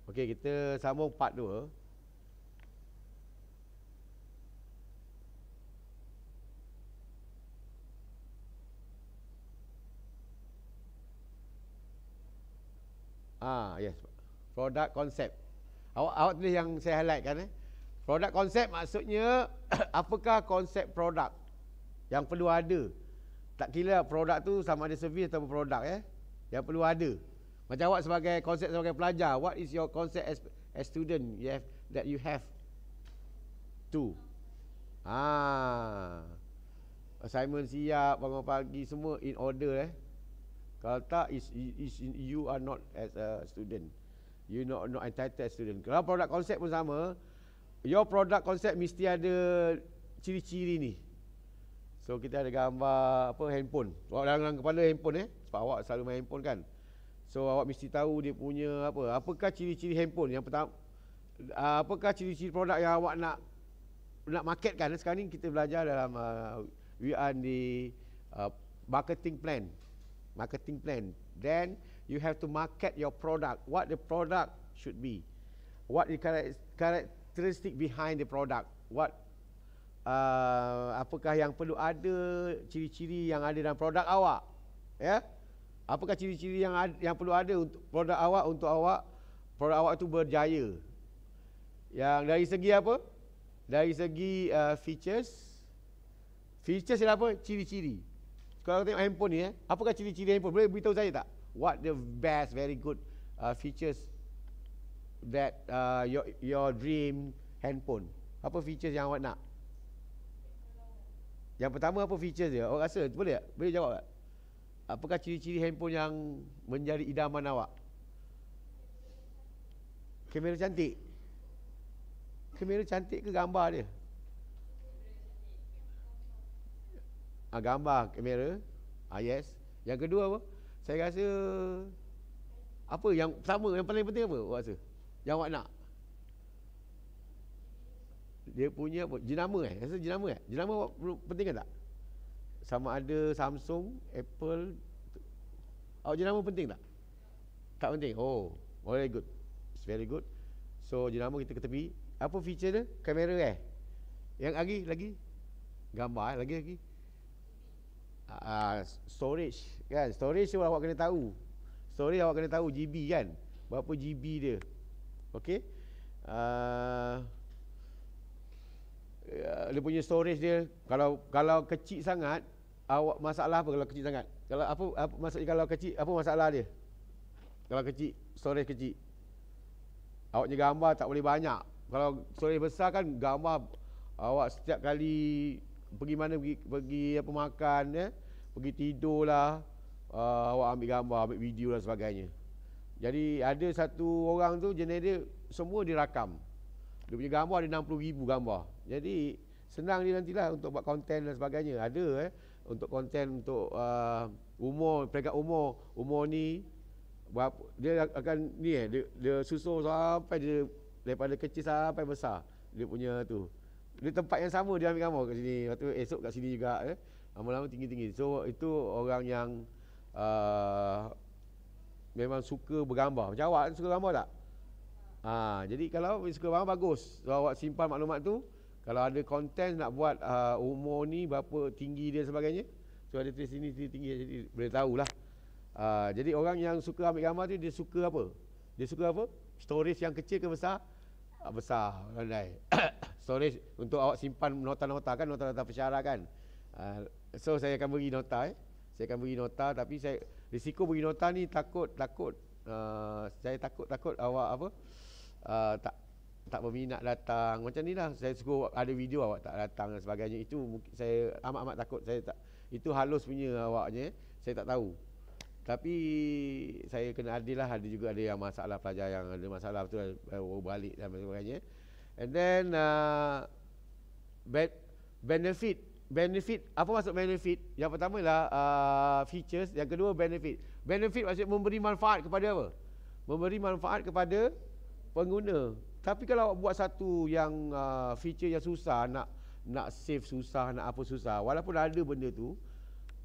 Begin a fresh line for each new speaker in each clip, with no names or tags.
Okey, kita sambung part 2. Yes. Product concept. Awak tulis yang saya highlight kan Product concept maksudnya apakah konsep produk yang perlu ada. Tak kira produk tu sama ada servis atau produk yang perlu ada. Macam awak sebagai konsep sebagai pelajar, what is your concept as student that you have to assignment siap, bangun pagi, semua in order Kalau tak you are not as a student, you not entitled as student. Kalau produk konsep pun sama, your product konsep mesti ada ciri-ciri ni. So kita ada gambar handphone. Awak dalam kepala handphone sebab awak selalu main handphone kan. So awak mesti tahu dia punya apakah ciri-ciri handphone. Yang pertama, apakah ciri-ciri produk yang awak nak marketkan. Sekarang ni kita belajar dalam we are the marketing plan. Then you have to market your product. What the product should be. What the characteristic behind the product. Apakah yang perlu ada, ciri-ciri yang ada dalam produk awak. Apakah ciri-ciri yang perlu ada untuk produk awak, untuk produk awak itu berjaya. Yang dari segi apa? Dari segi features ialah apa? Ciri-ciri. Kalau tengok handphone ni apakah ciri-ciri handphone? Boleh beritahu saya tak? What the best, very good features that your dream handphone. Apa features yang awak nak? Yang pertama apa features dia? Awak rasa boleh tak? Boleh jawab tak? Apakah ciri-ciri handphone yang menjadi idaman awak? Kamera cantik. Kamera cantik ke gambar dia? Gambar kamera. Yes. Yang kedua apa? Saya rasa apa yang pertama, yang paling penting apa awak rasa? Yang awak nak? Dia punya apa? Jenama Rasa jenama Jenama awak penting kan tak? Sama ada Samsung, Apple. Awak jenama penting tak? Tak penting. Oh, very good. It's very good. So jenama kita ke tepi. Apa feature dia? Kamera Yang lagi gambar lagi storage kan. Storage tu awak kena tahu. Storage awak kena tahu GB kan. Berapa GB dia. Okey. Dia punya storage dia kalau kecil sangat, awak masalah apa kalau kecil sangat? Kalau apa maksudnya kalau kecil, apa masalah dia? Kalau kecil, storage kecil, awaknya gambar tak boleh banyak. Kalau storage besar kan, gambar awak setiap kali pergi mana, pergi apa makan pergi tidur lah, awak ambil gambar, ambil video dan sebagainya. Jadi ada satu orang tu jenis dia semua dirakam. Dia punya gambar ada 60,000 gambar. Jadi senang dia nantilah untuk buat konten dan sebagainya. Ada untuk konten untuk peringkat umur ni dia akan ni dia susun sampai dia daripada kecil sampai besar. Dia punya tu. Dia tempat yang sama dia ambil gambar kat sini. Lepas tu esok kat sini juga lama-lama tinggi-tinggi. So itu orang yang memang suka bergambar. Macam awak suka gambar tak? Jadi kalau suka gambar bagus. So awak simpan maklumat tu. Kalau ada konten nak buat umur ni berapa tinggi dia sebagainya. So ada tulis sini tinggi, jadi boleh tahulah. Jadi orang yang suka ambil gambar tu dia suka apa? Dia suka apa? Storage yang kecil ke besar? Besar, pandai. Storage untuk awak simpan nota-nota kan, nota-nota pensyarah kan. So saya akan beri nota Saya akan beri nota, tapi saya risiko beri nota ni takut saya takut awak apa? Tak berminat datang. Macam ni lah, saya suka ada video awak tak datang dan sebagainya. Itu saya amat-amat takut. Saya tak, itu halus punya awaknya, saya tak tahu. Tapi saya kena adil lah. Ada juga ada yang masalah, pelajar yang ada masalah betul balik dan sebagainya. And then benefit, apa maksud benefit? Yang pertama lah features, yang kedua benefit. Benefit maksudnya memberi manfaat kepada apa? Memberi manfaat kepada pengguna. Tapi kalau awak buat satu yang feature yang susah, nak save susah, nak apa susah, walaupun ada benda tu.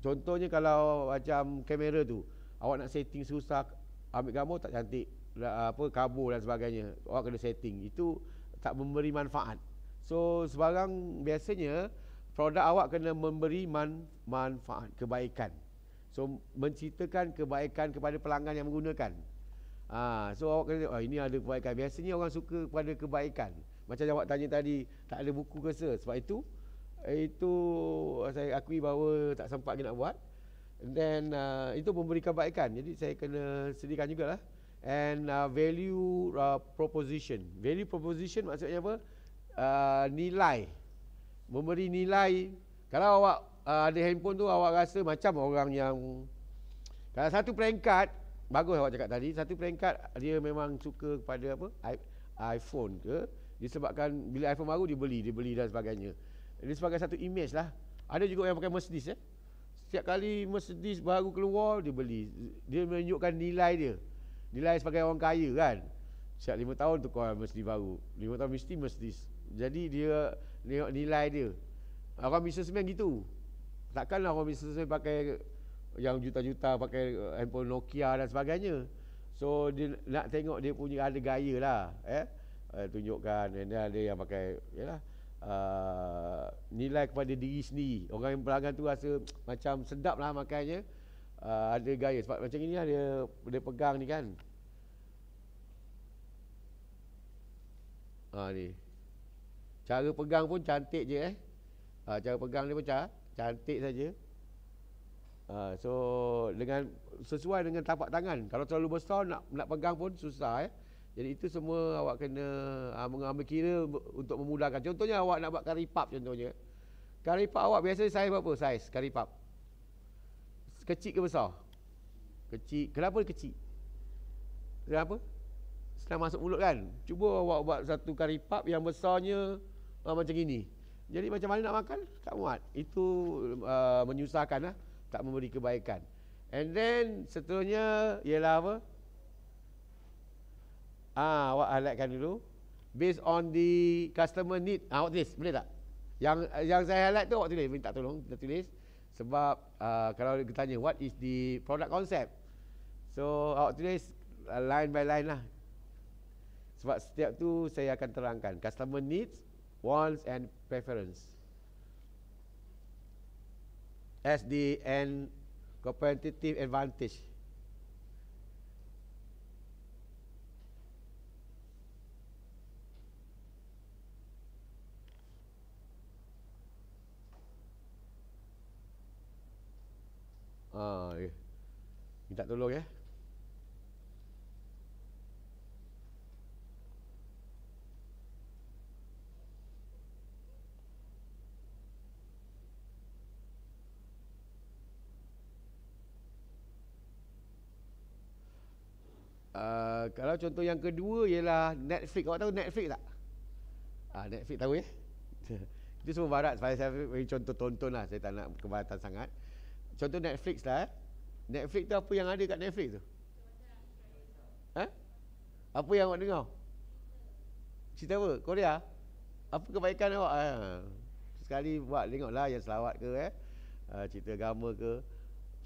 Contohnya kalau macam kamera tu, awak nak setting susah, ambil gambar tak cantik. karbo dan sebagainya. Awak kena setting. Itu tak memberi manfaat. So sebarang biasanya produk awak kena memberi manfaat, kebaikan. So menceritakan kebaikan kepada pelanggan yang menggunakan. So awak kena, ini ada kebaikan. Biasanya orang suka kepada kebaikan. Macam awak tanya tadi, tak ada buku ke se. Sebab itu saya akui bahawa tak sempat nak buat. Dan itu memberi kebaikan. Jadi saya kena sediakan jugalah. And value proposition. Value proposition maksudnya apa? Nilai. Memberi nilai. Kalau awak ada handphone tu, awak rasa macam orang yang, kalau satu peringkat, bagus awak cakap tadi, satu peringkat dia memang suka kepada apa? iPhone ke? Disebabkan bila iPhone baru dia beli dan sebagainya. Dia sebagai satu image lah. Ada juga yang pakai Mercedes. Setiap kali Mercedes baru keluar, dia beli. Dia menunjukkan nilai dia. Nilai sebagai orang kaya kan. Setiap 5 tahun tukar Mercedes baru. 5 tahun mesti Mercedes. Jadi dia tengok nilai dia. Orang businessman gitu. Takkanlah orang businessman pakai yang juta-juta, pakai handphone Nokia dan sebagainya. So dia nak tengok dia punya ada gaya lah. Tunjukkan. Dan ada yang pakai, yalah, nilai kepada diri sendiri. Orang yang pelanggan tu rasa macam sedap lah makannya, ada gaya. Sebab macam ini lah dia pegang ni kan. Ni cara pegang pun cantik je. Cara pegang dia pun cantik saja. So dengan sesuai dengan tapak tangan. Kalau terlalu besar nak pegang pun susah. Jadi itu semua awak kena mengambil kira untuk memudahkan. Contohnya awak nak buat kari pap contohnya. Kari pap awak biasa saiz berapa saiz kari pap? Kecil ke besar? Kecil. Kenapa kecil? Kenapa? Senang masuk mulut kan? Cuba awak buat satu kari pap yang besarnya macam ini. Jadi macam mana nak makan? Tak muat. Itu menyusahkan lah. Tak memberi kebaikan. And then seterusnya ialah apa? Awak highlightkan dulu. Based on the customer need. Awak tulis, boleh tak? Yang saya highlight tu awak tulis. Minta tolong kita tulis. Sebab kalau kita tanya what is the product concept, so awak tulis line by line lah. Sebab setiap tu saya akan terangkan. Customer needs, wants and preference as the competitive advantage. Minta tolong ya. Kalau contoh yang kedua ialah Netflix. Awak tahu Netflix tak? Netflix tahu ya. Itu semua barat. Saya bagi contoh tonton lah. Saya tak nak kebaratan sangat. Contoh Netflix lah. Netflix tu apa yang ada kat Netflix tu? Apa yang awak dengar? Cerita apa? Korea? Apa kebaikan awak? Sekali buat tengoklah yang selawat ke, cerita agama ke,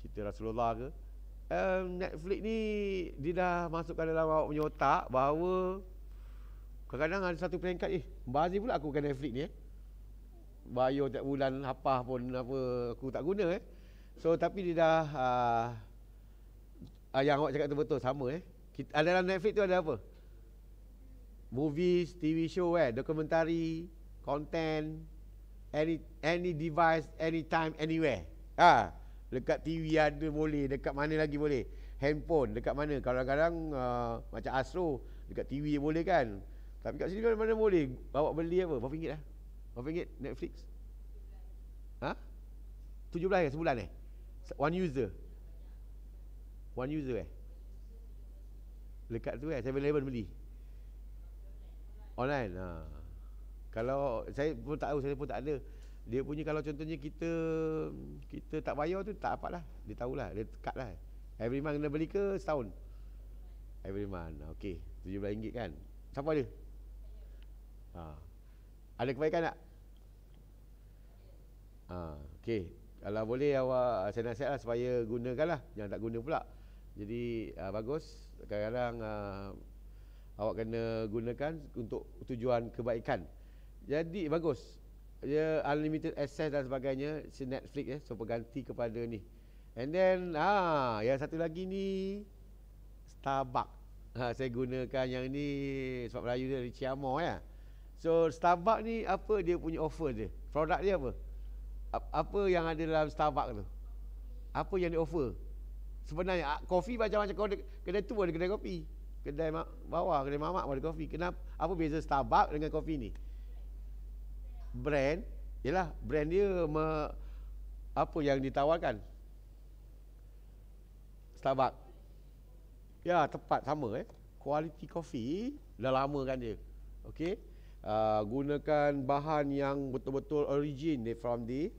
cerita Rasulullah ke. Netflix ni dia dah masukkan dalam awak punya otak bahawa kadang-kadang ada satu peringkat, bazir pula aku pakai Netflix ni. Bayar tiap bulan apa pun apa aku tak guna. So tapi dia dah yang awak cakap tu betul, sama dalam Netflix tu ada apa? Movies, TV show, dokumentari, content, any device, anytime, anywhere. Dekat TV ada boleh, dekat mana lagi boleh. Handphone dekat mana? Kadang-kadang macam Astro dekat TV je boleh kan. Tapi kat sini mana boleh. Awak beli apa? Berapa ringgit Berapa ringgit Netflix? 17 sebulan One user. Dekat tu 7-Eleven beli. Online. Kalau saya pun tak tahu, saya pun tak ada. Dia punya kalau contohnya kita tak bayar tu tak apa lah. Dia tahulah, dia cut lah. Every month kena beli ke setahun? Every month. Okey, RM17 kan. Siapa ada? Ada kebaikan tak? Okey. Kalau boleh awak, saya nasihatlah supaya gunakanlah. Jangan tak guna pula. Jadi bagus. Kadang-kadang awak kena gunakan untuk tujuan kebaikan. Jadi bagus. Dia unlimited access dan sebagainya, si Netflix so berganti kepada ni. And then yang satu lagi ni Starbucks. Saya gunakan yang ni sebab Melayu dia Richie Amor ya. So Starbucks ni apa dia punya offer dia? Produk dia apa? Apa yang ada dalam Starbucks tu? Apa yang dia offer? Sebenarnya kopi macam-macam kedai tu ada kedai kopi. Kedai bawah, kedai mamak ada kopi. Kenapa? Apa beza Starbucks dengan kopi ni? Brand, yalah, brand dia apa yang ditawarkan? Starbucks. Ya, tepat sama Quality coffee dah lama kan dia. Okey. Gunakan bahan yang betul-betul origin from the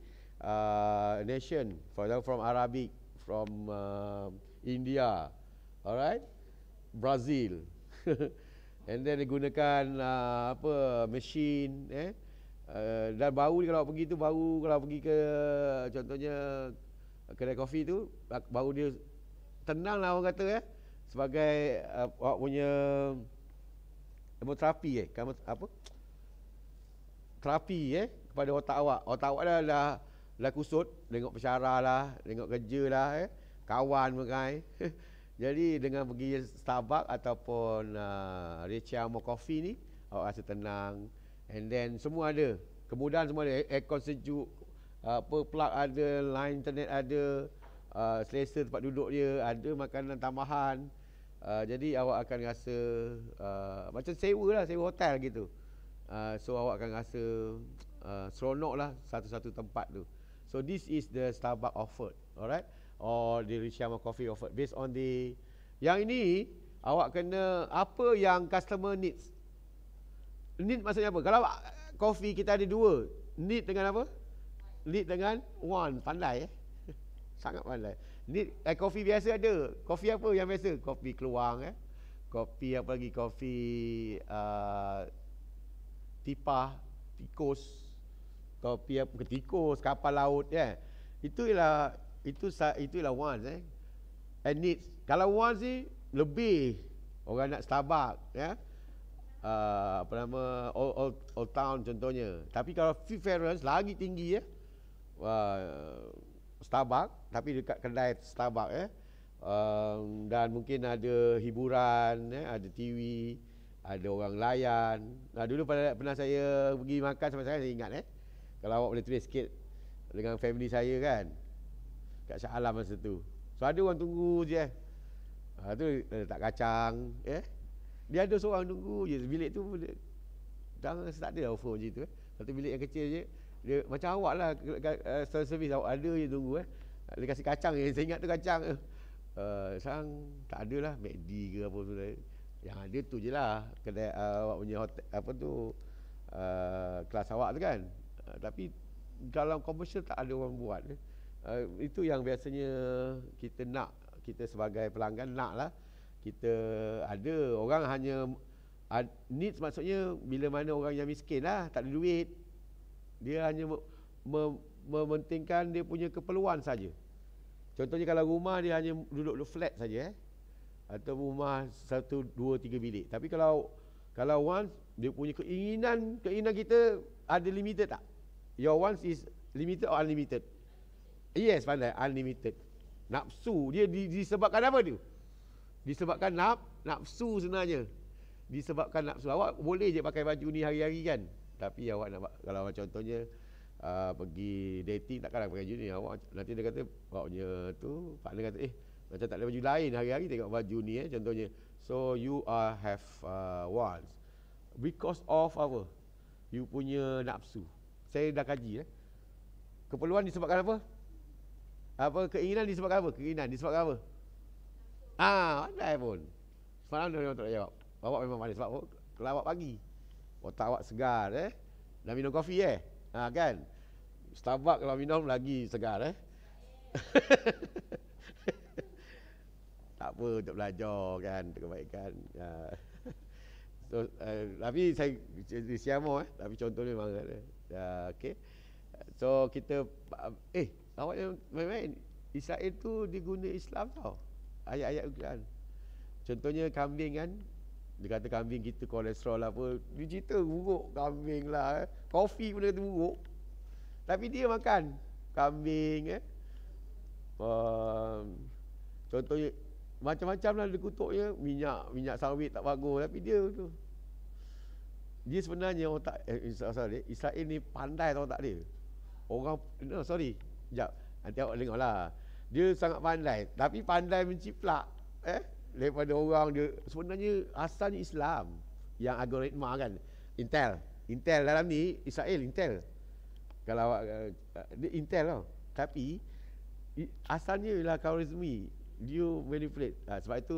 nation. For example from Arabic, from India. Alright? Brazil. And then dia gunakan mesin dan bau kalau pergi tu kalau pergi ke contohnya kedai kopi tu bau dia tenang lah orang kata sebagai awak punya terapi terapi kepada otak awak dah kusut, tengok pensyarah lah, tengok kerja lah kawan mengai. Jadi dengan pergi Starbucks ataupun Richie Amor Coffee ni awak rasa tenang. And then semua ada, kemudahan semua ada, aircon sejuk, plug ada, line internet ada, selesa tempat duduk dia, ada makanan tambahan. Jadi awak akan rasa macam sewa hotel gitu. So awak akan rasa seronok lah satu-satu tempat tu. So this is the Starbucks offered, alright, or the Richie Amor Coffee offered based on the yang ini. Awak kena apa yang customer needs. Need maksudnya apa? Kalau kopi kita ada dua, need dengan apa? Need dengan want. Pandai sangat pandai. Need kopi biasa ada. Kopi apa yang biasa? Kopi keluang kopi apa lagi? Kopi tipah, tikus. Kopi apa? Tikus, kapal laut Itulah wants and needs. Kalau wants ni lebih orang nak Starbucks apa nama Old Town contohnya. Tapi kalau preference lagi tinggi Starbucks, tapi dekat kedai Starbucks dan mungkin ada hiburan ada TV, ada orang layan. Dulu pernah saya pergi makan sama saya ingat kalau awak boleh tulis sikit dengan family saya kan kat Shah Alam masa tu. So ada orang tunggu je tu letak kacang dia ada seorang tunggu je. Bilik tu tak ada offer macam tu satu bilik yang kecil je. Dia macam awak lah servis awak ada je tunggu dia kasih kacang je. Saya ingat tu kacang sekarang tak ada lah McD ke apa tu. Yang ada tu je lah kedai awak punya hotel apa tu kelas awak tu kan. Tapi kalau komersial tak ada orang buat itu yang biasanya kita sebagai pelanggan nak lah. Kita ada orang hanya needs, maksudnya bila mana orang yang miskin lah, tak ada duit, dia hanya mementingkan dia punya keperluan saja. Contohnya kalau rumah dia hanya duduk flat saja atau rumah 1, 2, 3 bilik. Tapi kalau once dia punya keinginan kita ada limited tak? Your wants is limited or unlimited? Yes, pandai, unlimited. Nafsu dia disebabkan apa tu? Disebabkan nafsu sebenarnya. Disebabkan nafsu. Awak boleh je pakai baju ni hari-hari kan. Tapi awak nak, kalau contohnya pergi dating takkanlah pakai baju ni. Awak nanti dia kata awak punya tu partner kata macam tak ada baju lain hari-hari tengok baju ni contohnya. So you have wants because of apa? You punya nafsu. Saya dah kaji keperluan disebabkan apa? Keinginan disebabkan apa? Keinginan disebabkan apa? Pandai pun. Semalam dia memang tak jawab. Awak memang pandai sebab kalau awak pagi otak awak segar dah minum kopi kan. Starbucks kalau minum lagi segar tak apa untuk belajar kan, untuk kebaikan. So, tapi saya siamo tapi contoh ni memang okey. So kita awak yang main-main Israel tu diguna Islam tau. ayat-ayat Al-Quran. Contohnya kambing kan, dia kata kambing kita kolesterol apa, dia cerita buruk kambing lah. Kopi pun dia kata buruk. Tapi dia makan kambing contohnya macam-macam lah dia kutuknya, minyak sawit tak bagus, tapi dia sebenarnya otak Israel ni pandai tau otak dia. Orang sekejap, nanti awak dengar lah. Dia sangat pandai, tapi pandai menciplak daripada orang. Dia sebenarnya asalnya Islam, yang algoritma kan, Intel dalam ni Israel, Intel. Kalau awak dia Intel tau, tapi asalnya ialah Khwarizmi, dia manipulate. Sebab itu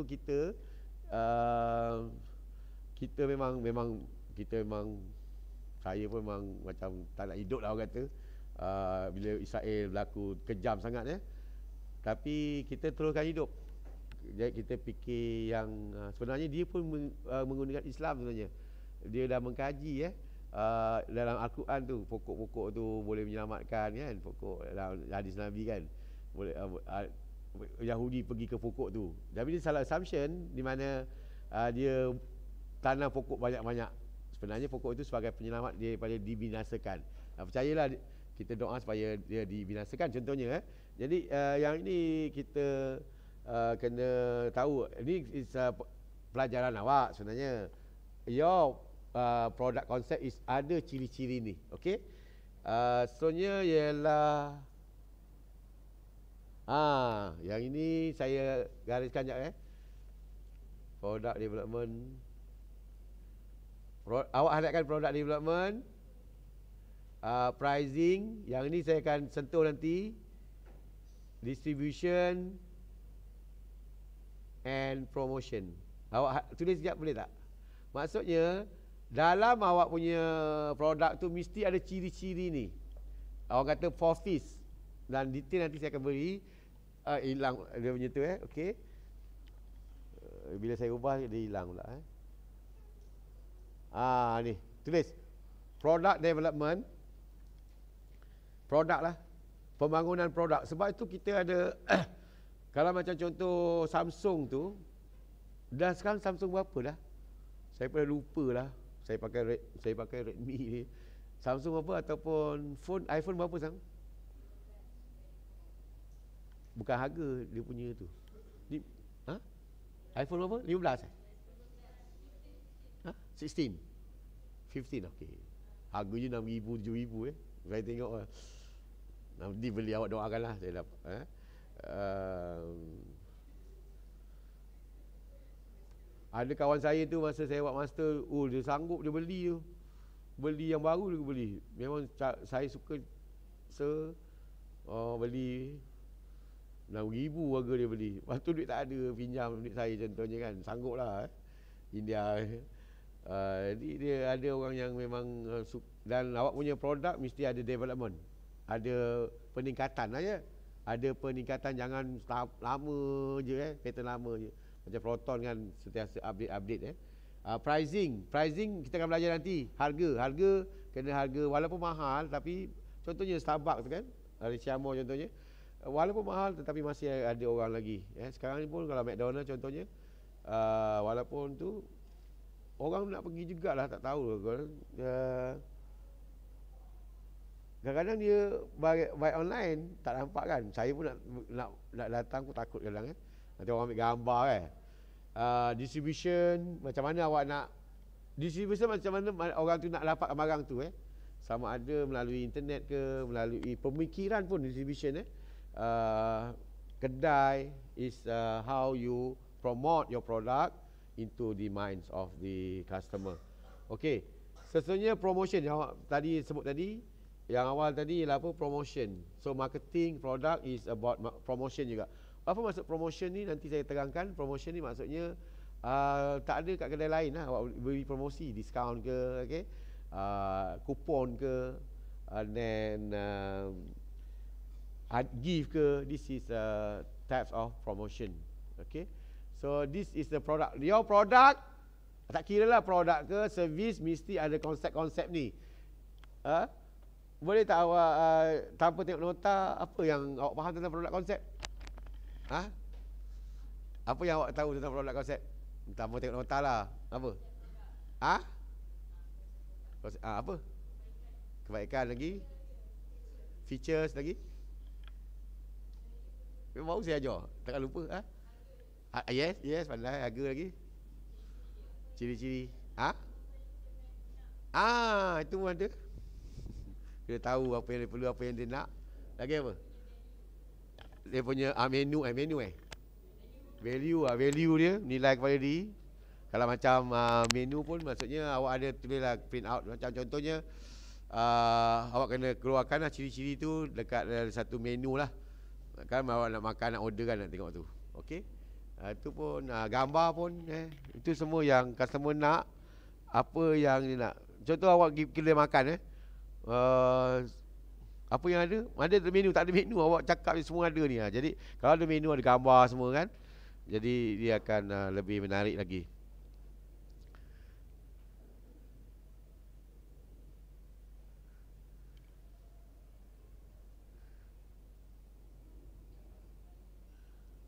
kita memang saya pun memang macam tak nak hidup lah orang kata, bila Israel berlaku kejam sangat tapi kita teruskan hidup. Jadi kita fikir yang sebenarnya dia pun menggunakan Islam sebenarnya. Dia dah mengkaji dalam Al-Quran tu, pokok-pokok tu boleh menyelamatkan kan, pokok dalam hadis Nabi kan, boleh Yahudi pergi ke pokok tu. Tapi dia salah assumption di mana dia tanam pokok banyak-banyak. Sebenarnya pokok itu sebagai penyelamat daripada dibinasakan. Percayalah, kita doa supaya dia dibinasakan contohnya. Jadi yang ini kita kena tahu. Ini pelajaran awak sebenarnya. Your product concept is ada ciri-ciri ni. Okey. Seterusnya ialah yang ini saya gariskan sekejap product development. Awak hadapkan product development, pricing, yang ini saya akan sentuh nanti, distribution and promotion. Awak tulis sekejap boleh tak? Maksudnya dalam awak punya produk tu mesti ada ciri-ciri ni. Orang kata 4 Ps, dan detail nanti saya akan beri. Hilang dia punya tu okey. Bila saya ubah dia hilang pula ni tulis product development, produk lah, pembangunan produk. Sebab itu kita ada kalau macam contoh Samsung tu, dah sekarang Samsung berapa dah? Saya pernah lupa lah. Saya pakai Redmi ni. Samsung berapa, ataupun iPhone berapa sekarang? Bukan harga dia punya tu. iPhone berapa? 15 16 15 okey. Harganya 6,000 7,000 Saya tengok nanti beli, awak doakanlah saya dapat ada kawan saya tu masa saya buat master, dia sanggup, dia beli yang baru dia beli. Memang saya suka beli 6,000 harga dia beli. Lepas tu duit tak ada, pinjam duit saya contohnya kan, sanggup lah India. Jadi dia ada orang yang memang dan awak punya produk mesti ada development, ada peningkatan aja. Ada peningkatan, jangan lama je pattern lama je. Macam Proton kan sentiasa update pricing kita akan belajar nanti. Harga kena harga walaupun mahal, tapi contohnya Starbucks kan, Richamo contohnya, walaupun mahal tetapi masih ada orang lagi. Sekarang ni pun kalau McDonald contohnya, walaupun tu orang nak pergi jugalah, tak tahu kadang-kadang dia buy online tak nampak kan. Saya pun nak datang pun takut kadang nanti orang ambil gambar distribution, macam mana awak nak distribution, macam mana orang tu nak dapatkan barang tu sama ada melalui internet ke, melalui pemikiran pun distribution kedai is how you promote your product into the minds of the customer. Okey, seterusnya promotion yang awak tadi sebut tadi, yang awal tadi ialah apa? Promotion. So marketing product is about promotion juga. Apa maksud promotion ni nanti saya terangkan. Promotion ni maksudnya tak ada kat kedai lain lah. Awak beri promosi, diskaun ke, okay? Kupon ke, then gift ke. This is types of promotion. Okay, so this is the product. Your product, tak kira lah produk ke servis, mesti ada konsep-konsep ni. Boleh tak awak tanpa tengok nota, apa yang awak faham tentang produk konsep? Apa yang awak tahu tentang produk konsep? Pertama tengok nota lah. Apa? Ah? Konsep, apa? Kebaikan lagi? Features lagi? Baru saya ajar. Takkan lupa. Yes, yes, pandai. Harga lagi? Ciri-ciri. Itu pun ada. Dia tahu apa yang dia perlu, apa yang dia nak. Lagi apa? Dia punya menu. Value dia, nilai kepada diri. Kalau macam menu pun maksudnya awak ada tulislah print out. Macam contohnya awak kena keluarkan lah ciri-ciri tu dekat satu menu lah. Kan awak nak makan, nak order kan, nak tengok tu. Okey. Itu pun gambar pun itu semua yang customer nak, apa yang dia nak. Contoh awak pergi kedai makan apa yang ada? Ada menu, tak ada menu, awak cakap semua ada ni. Jadi kalau ada menu, ada gambar semua kan. Jadi dia akan lebih menarik lagi.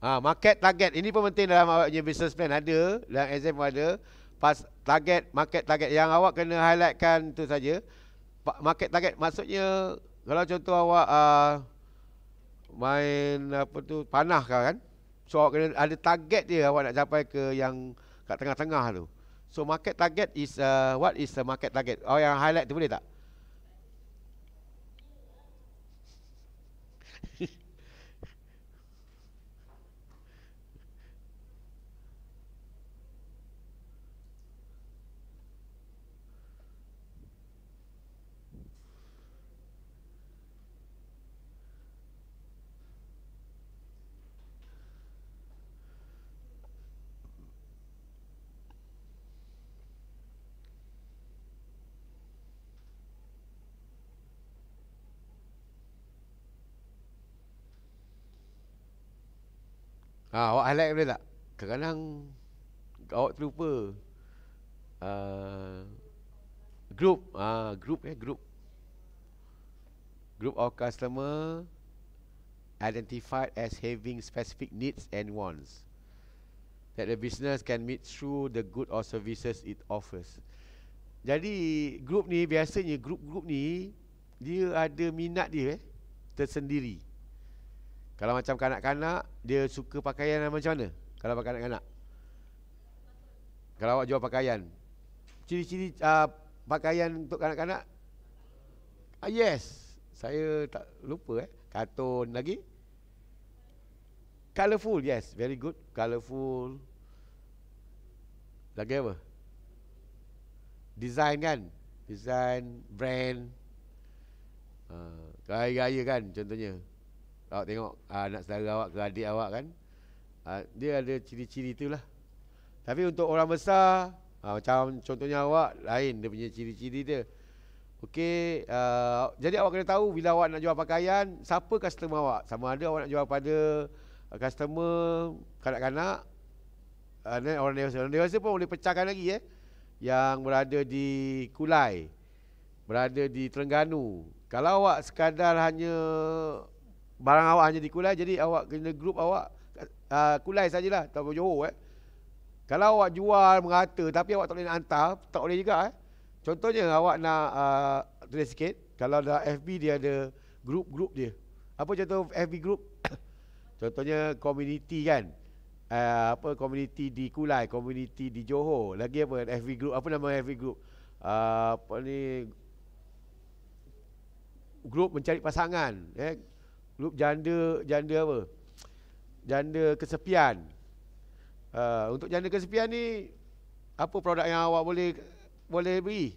Market target ini pun penting dalam awak punya business plan. Ada dalam exam pun ada. Pas target, market target yang awak kena highlightkan tu saja. Market target maksudnya kalau contoh awak main apa tu panah kan. So awak kena ada target dia, awak nak capai ke yang kat tengah-tengah tu. So market target is what is the market target? Awak yang highlight tu boleh tak? Awak highlight boleh tak? Kadang-kadang awak terlupa. Group Group of customer identified as having specific needs and wants that the business can meet through the good or services it offers. Jadi grup ni biasanya grup ni dia ada minat dia tersendiri. Kalau macam kanak-kanak, dia suka pakaian macam mana? Kalau kanak-kanak, kalau awak jual pakaian, ciri-ciri pakaian untuk kanak-kanak, yes, saya tak lupa kartun lagi, colourful, yes, very good, colourful. Lagi apa? Design kan, design, brand, gaya-gaya kan contohnya. Awak tengok anak saudara awak ke adik awak kan, dia ada ciri-ciri itulah. Tapi untuk orang besar, macam contohnya awak, lain dia punya ciri-ciri dia. Okey, jadi awak kena tahu bila awak nak jual pakaian, siapa customer awak. Sama ada awak nak jual pada customer kanak-kanak, orang dewasa. Orang dewasa pun boleh pecahkan lagi yang berada di Kulai, berada di Terengganu. Kalau awak sekadar hanya barang awak hanya di Kulai, jadi awak kena group awak Kulai sajalah atau Johor. Kalau awak jual merata tapi awak tak boleh nak hantar, tak boleh juga. Contohnya awak nak tulis sikit, kalau dalam FB dia ada group dia. Apa contoh FB group? Contohnya community kan. Community di Kulai, community di Johor. Lagi apa FB group? Apa nama FB group? Group mencari pasangan, grup janda apa? Janda kesepian. Untuk janda kesepian ni, apa produk yang awak boleh beri?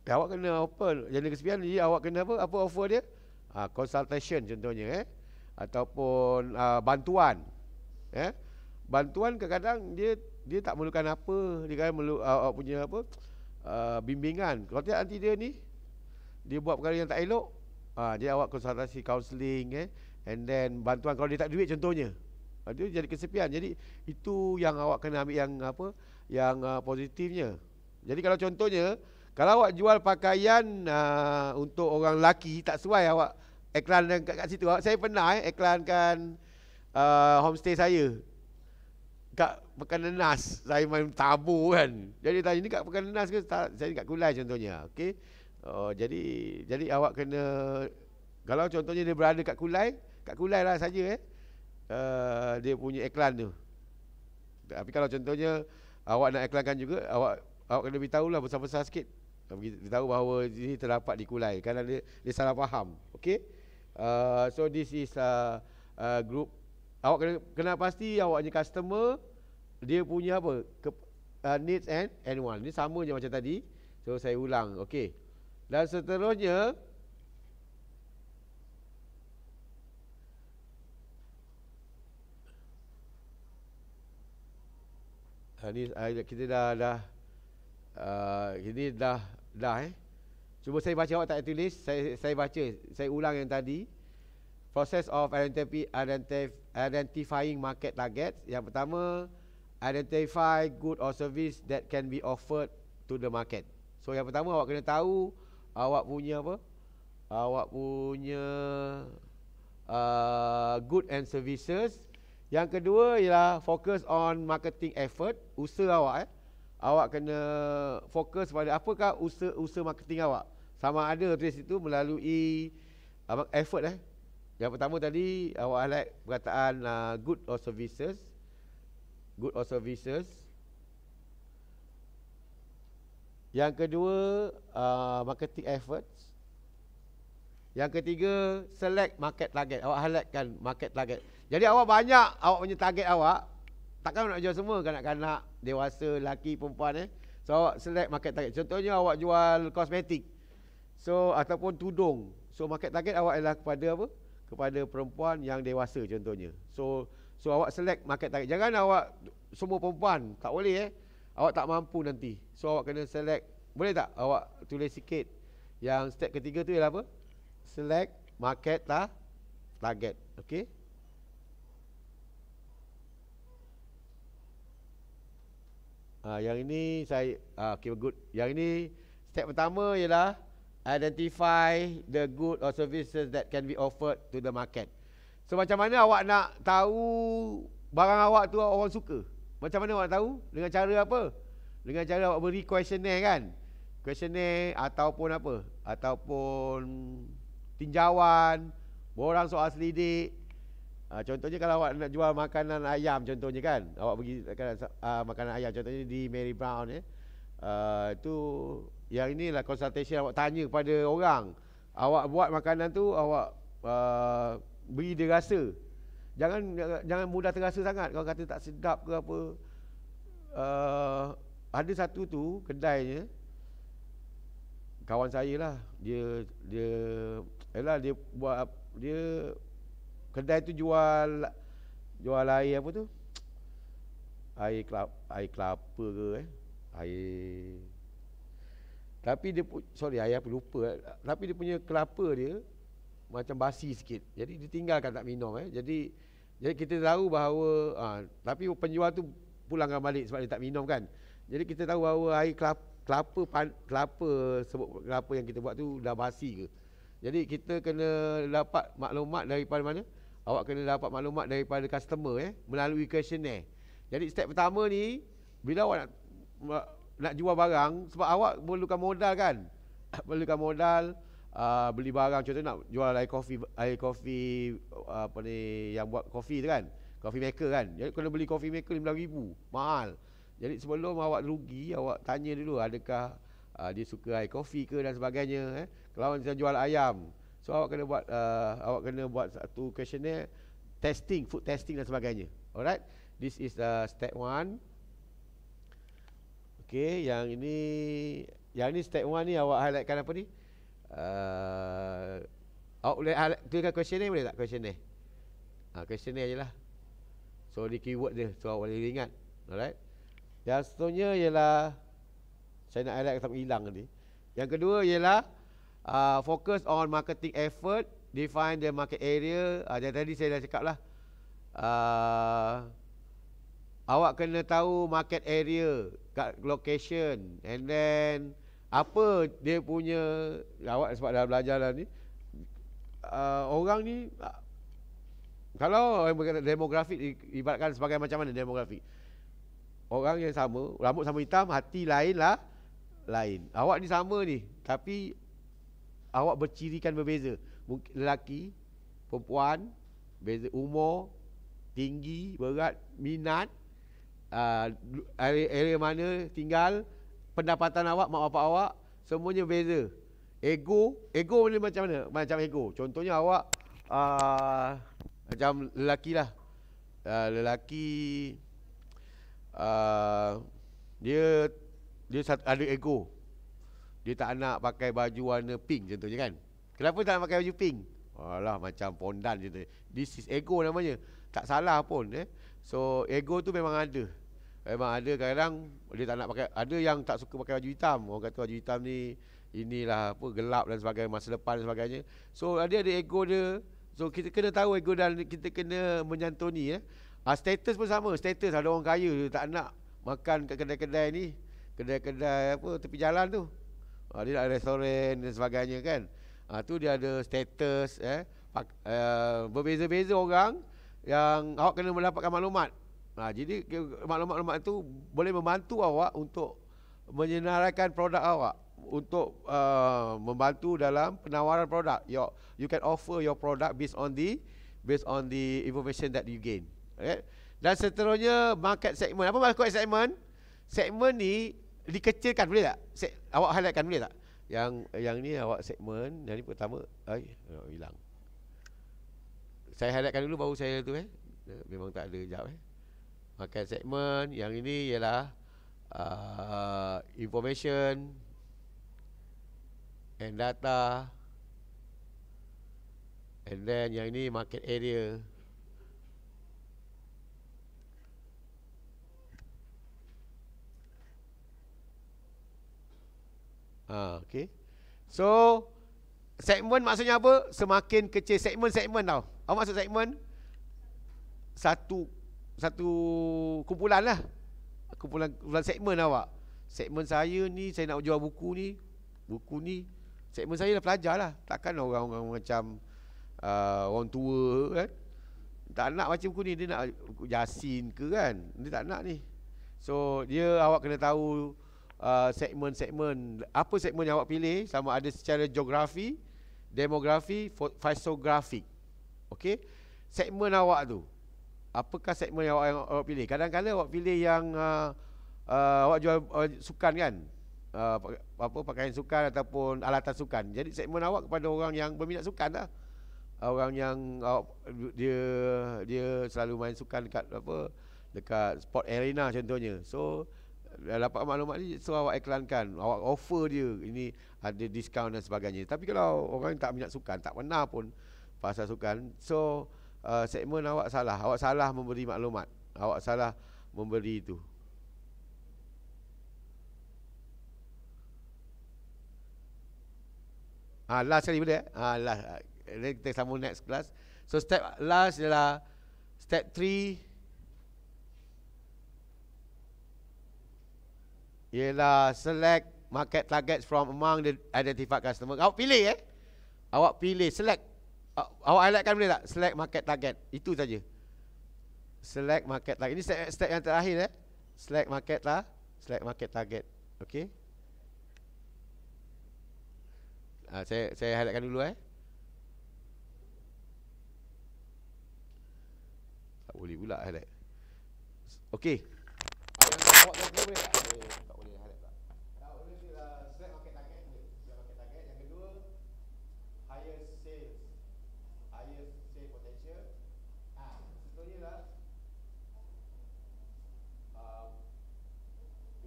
Awak kena open janda kesepian, jadi awak kena apa? Apa offer dia? Consultation contohnya, ataupun bantuan. Bantuan kadang-kadang dia tak memerlukan apa, dia kan awak punya apa? Bimbingan. Kalau tidak nanti dia buat perkara yang tak elok, jadi awak konsultasi, counselling, and then bantuan kalau dia tak duit contohnya, dia jadi kesepian. Jadi itu yang awak kena ambil yang apa, yang positifnya. Jadi kalau contohnya, kalau awak jual pakaian untuk orang lelaki, tak sesuai awak iklan kat situ. Saya pernah iklankan homestay saya kat Pekan Nenas. Saya main tabur kan. Jadi tanya ni kat Pekan Nenas ke? Saya kat Kulai contohnya. Okey. Jadi awak kena, kalau contohnya dia berada kat Kulai lah saja dia punya iklan tu. Tapi kalau contohnya awak nak iklankan juga, awak kena beritahu lah besar-besar sikit. Beritahu bahawa ini terdapat di Kulai, kerana dia salah faham. Okey. So this is group. Awak kena pasti awaknya customer dia punya apa? Needs and want. Ini sama je macam tadi. So saya ulang. Okey. Dan seterusnya ni kita dah ini dah cuba saya baca, awak tak tulis, saya baca, saya ulang yang tadi. Process of identifying market targets. Yang pertama, identify good or service that can be offered to the market. So yang pertama awak kena tahu awak punya apa? Awak punya good and services. Yang kedua ialah focus on marketing effort, usaha awak Awak kena fokus pada apakah usaha marketing awak. Sama ada dari situ melalui effort Yang pertama tadi awak highlight perkataan good or services. Good or services. Yang kedua marketing efforts. Yang ketiga select market target. Awak highlightkan market target. Jadi awak banyak awak punya target awak. Takkan nak jual semua kanak-kanak, dewasa, lelaki, perempuan So awak select market target. Contohnya awak jual kosmetik. So ataupun tudung. So market target awak adalah kepada apa? Kepada perempuan yang dewasa contohnya. So awak select market target. Jangan awak semua perempuan, tak boleh Awak tak mampu nanti. So awak kena select. Boleh tak awak tulis sikit. Yang step ketiga tu ialah apa? Select market target. Okey. Yang ini saya okay, good. Yang ini step pertama ialah identify the good or services that can be offered to the market. So macam mana awak nak tahu barang awak tu orang suka? Macam mana awak tahu? Dengan cara apa? Dengan cara awak beri questionnaire kan? Questionnaire ataupun apa? Ataupun tinjauan, borang soal selidik. Contohnya kalau awak nak jual makanan ayam contohnya kan, awak pergi makanan ayam contohnya di Mary Brown itu yang inilah consultation, awak tanya kepada orang. Awak buat makanan tu awak beri dia rasa. Jangan mudah terasa sangat. Kalau kata tak sedap ke apa. Ada satu tu kedainya kawan saya lah, dia buat kedai tu jual air apa tu? Air kelapa ke air. Tapi dia air apa lupa. Tapi dia punya kelapa dia macam basi sikit. Jadi ditinggalkan tak minum Jadi kita tahu bahawa tapi penjual tu pulangkan balik sebab dia tak minum kan. Jadi kita tahu bahawa air kelapa sebut kelapa yang kita buat tu dah basi ke. Jadi kita kena dapat maklumat daripada mana? Awak kena dapat maklumat daripada customer melalui questionnaire. Jadi step pertama ni, bila awak nak jual barang, sebab awak perlukan modal kan. Perlukan modal beli barang, contohnya nak jual air kopi apa ni yang buat kopi tu kan, coffee maker kan. Jadi kena beli coffee maker RM15,000, mahal. Jadi sebelum awak rugi, awak tanya dulu adakah dia suka air kopi ke dan sebagainya. Kalau awak jual ayam, so awak kena buat satu questionnaire, food testing dan sebagainya. Alright, this is step 1. Okay, yang ini step 1 ni awak highlightkan apa ni? Awak boleh tuliskan questionnaire, boleh tak questionnaire? Questionnaire je lah. So di keyword dia, so awak boleh ingat. Alright. Yang seterusnya ialah, saya nak highlight sampai hilang tadi. Yang kedua ialah focus on marketing effort, define the market area. Yang tadi saya dah cakap lah. Awak kena tahu market area, location, and then apa dia punya, awak sebab dah belajar dah ni, orang ni kalau orang berkata demografik, ibaratkan sebagai macam mana demografik. Orang yang sama, rambut sama hitam, hati lain lah, lain. Awak ni sama ni, tapi awak bercirikan berbeza. Mungkin lelaki, perempuan, beza umur, tinggi, berat, minat, area mana tinggal, pendapatan awak, mak bapak awak, semuanya beza. Ego ni macam mana? Macam ego. Contohnya awak macam lelaki lah. Lelaki dia ada ego. Dia tak nak pakai baju warna pink contohnya kan. Kenapa tak nak pakai baju pink? Alah, macam pondan je. This is ego namanya. Tak salah pun So ego tu memang ada. Memang ada. Kadang dia tak nak pakai. Ada yang tak suka pakai baju hitam. Orang kata baju hitam ni inilah apa, gelap dan sebagainya, masa depan dan sebagainya. So dia ada ego dia. So kita kena tahu ego dan kita kena menyantuni status pun sama. Status ada orang kaya dia tak nak makan kat kedai-kedai ni, kedai-kedai apa tepi jalan tu. Dia nak restoran dan sebagainya kan. Tu dia ada status berbeza-beza orang yang awak kena mendapatkan maklumat. Jadi maklumat-maklumat tu boleh membantu awak untuk menyenaraikan produk awak, untuk membantu dalam penawaran produk. You can offer your product based on the information that you gain. Okay? Dan seterusnya market segment. Apa market segment? Segment ni dikecilkan, boleh tak? Awak highlightkan boleh tak? Yang ni awak segmen, yang ni pertama hilang. Saya highlightkan dulu baru saya tu memang tak ada jap Market segment, yang ini ialah information and data, and then yang ini market area. Okay. So segmen maksudnya apa? Semakin kecil segmen tau. Apa maksud segmen? Satu kumpulan lah. Kumpulan segmen awak. Segmen saya ni, saya nak jual buku ni segmen saya dah pelajar lah. Takkan orang-orang macam orang tua kan, tak nak baca buku ni. Dia nak buku Yasin ke kan. Dia tak nak ni. So awak kena tahu segmen-segmen. Apa segmen yang awak pilih, sama ada secara geografi, demografi, fisografik. Okey, segmen awak tu, apakah segmen yang awak pilih? Kadang-kadang awak pilih yang awak jual sukan kan, pakaian sukan ataupun alatan sukan. Jadi segmen awak kepada orang yang berminat sukan lah. Orang yang dia selalu main sukan dekat sport arena contohnya. So dapat maklumat ni, so awak iklankan, awak offer dia ini ada diskaun dan sebagainya. Tapi kalau orang tak minat sukan, tak pernah pun pasal sukan, so segmen awak salah memberi maklumat, awak salah memberi itu. Last sekali boleh last. Kita sambung next class. So step last ialah step 3, ialah select market targets from among the identified customer. Awak pilih awak pilih, select. Awak highlightkan boleh tak? Select market target. Itu saja. Select market target. Ini step yang terakhir Select market target. Okey. Saya highlightkan dulu Tak boleh pula highlight. Okey. Yang awak kata boleh tak? Tak boleh highlight tak? Tak boleh select market target boleh. Select market target. Yang kedua, higher sales potential. Contohnya lah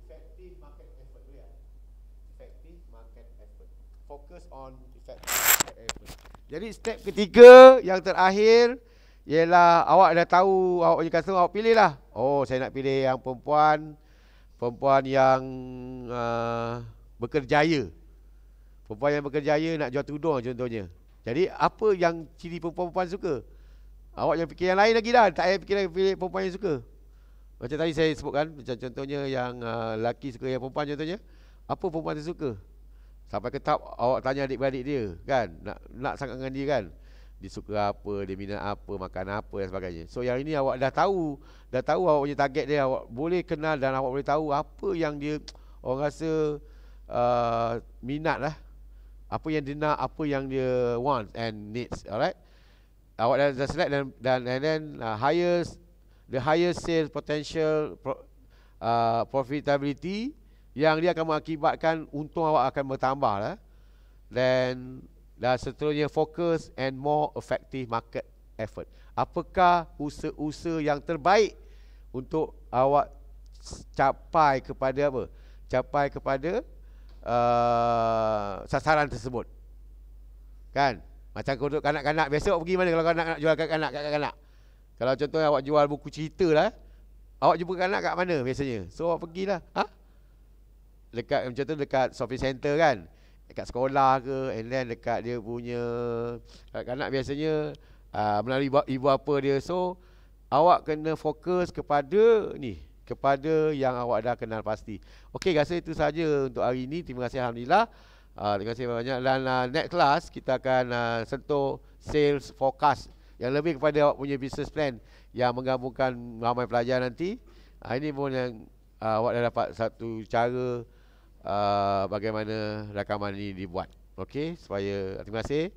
effective market effort, boleh tak? Effective market effort. Focus on effective market effort. Jadi step ketiga yang terakhir ialah awak dah tahu awak punya customer, awak pilih lah. Oh, saya nak pilih yang perempuan yang berkerjaya. Perempuan yang berkerjaya nak jual tudung contohnya. Jadi apa yang ciri perempuan suka? Awak jangan fikir yang lain lagi dah. Tak payah fikir pilih perempuan yang suka. Macam tadi saya sebutkan, macam contohnya yang lelaki suka yang perempuan contohnya. Apa perempuan tu suka? Sampai ke tahap awak tanya adik-beradik dia kan, nak sangat dengan dia kan. dia suka apa, dia minat apa, makan apa dan sebagainya. So yang ini awak dah tahu awak punya target dia, awak boleh kenal dan awak boleh tahu apa yang dia orang rasa minat lah, apa yang dia nak, apa yang dia want and needs. Alright, awak dah select dan and then the highest sales potential profitability yang dia akan mengakibatkan untung awak akan bertambah lah. Dan seterusnya fokus and more effective market effort. Apakah usaha-usaha yang terbaik untuk awak capai kepada apa? Capai kepada sasaran tersebut. Kan? Macam untuk kanak-kanak, biasa awak pergi mana kalau nak jual kanak-kanak? Kalau contohnya awak jual buku cerita lah, awak jumpa kanak kat mana biasanya? So awak pergilah, dekat macam tu, dekat shopping center kan, dekat sekolah ke, and then dekat dia punya kanak biasanya melalui ibu bapa dia. So awak kena fokus kepada ni, kepada yang awak dah kenal pasti. Okey, rasa itu saja untuk hari ini. Terima kasih, alhamdulillah. Terima kasih banyak. Dan next class kita akan sentuh sales forecast yang lebih kepada awak punya business plan yang menggabungkan ramai pelajar nanti. Ini pun yang awak dah dapat satu cara bagaimana rakaman ini dibuat. Okey, supaya terima kasih.